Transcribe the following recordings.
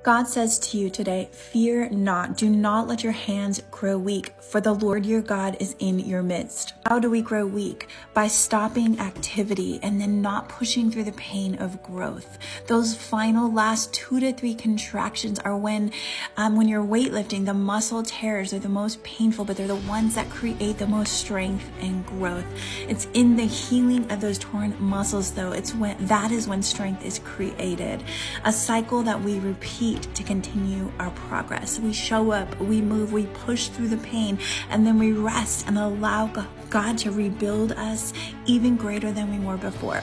God says to you today, fear not, do not let your hands grow weak, for the Lord your God is in your midst. How do we grow weak? By stopping activity and then not pushing through the pain of growth. Those final last 2 to 3 contractions are when you're weightlifting, the muscle tears are the most painful, but they're the ones that create the most strength and growth. It's in the healing of those torn muscles, though, that is when strength is created. A cycle that we repeat to continue our progress. We show up, we move, we push through the pain, and then we rest and allow God to rebuild us even greater than we were before.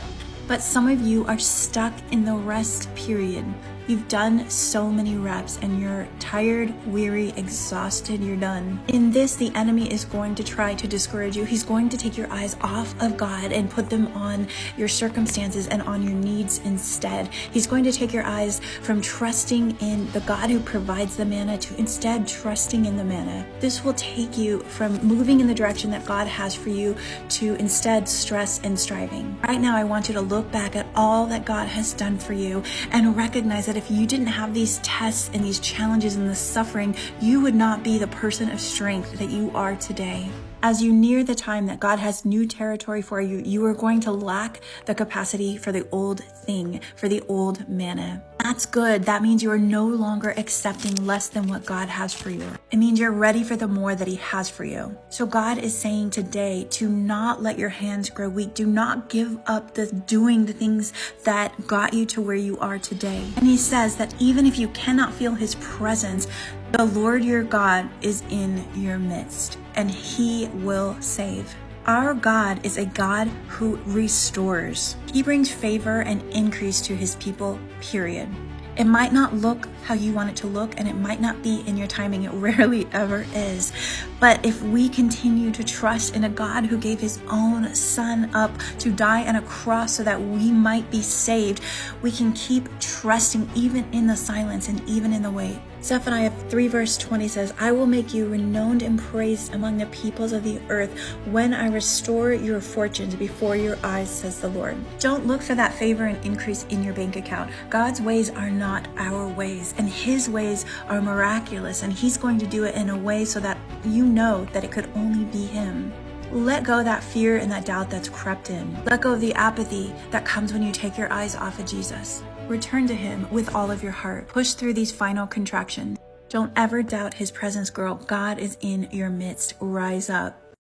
But some of you are stuck in the rest period. You've done so many reps and you're tired, weary, exhausted, you're done. In this, the enemy is going to try to discourage you. He's going to take your eyes off of God and put them on your circumstances and on your needs instead. He's going to take your eyes from trusting in the God who provides the manna to instead trusting in the manna. This will take you from moving in the direction that God has for you to instead stress and striving. Right now, I want you to look back at all that God has done for you and recognize that if you didn't have these tests and these challenges and this suffering, you would not be the person of strength that you are today. As you near the time that God has new territory for you, you are going to lack the capacity for the old thing, for the old manna. That's good. That means you are no longer accepting less than what God has for you. It means you're ready for the more that He has for you. So God is saying today to not let your hands grow weak. Do not give up doing the things that got you to where you are today. And He says that even if you cannot feel His presence, the Lord your God is in your midst, and He will save. Our God is a God who restores. He brings favor and increase to His people, period. It might not look how you want it to look, and it might not be in your timing. It rarely ever is. But if we continue to trust in a God who gave His own Son up to die on a cross so that we might be saved, we can keep trusting even in the silence and even in the wait. Zephaniah 3 verse 20 says, I will make you renowned and praised among the peoples of the earth when I restore your fortunes before your eyes, says the Lord. Don't look for that favor and increase in your bank account. God's ways are not our ways, and His ways are miraculous, and He's going to do it in a way so that you know that it could only be Him. Let go of that fear and that doubt that's crept in. Let go of the apathy that comes when you take your eyes off of Jesus. Return to Him with all of your heart. Push through these final contractions. Don't ever doubt His presence, girl. God is in your midst. Rise up.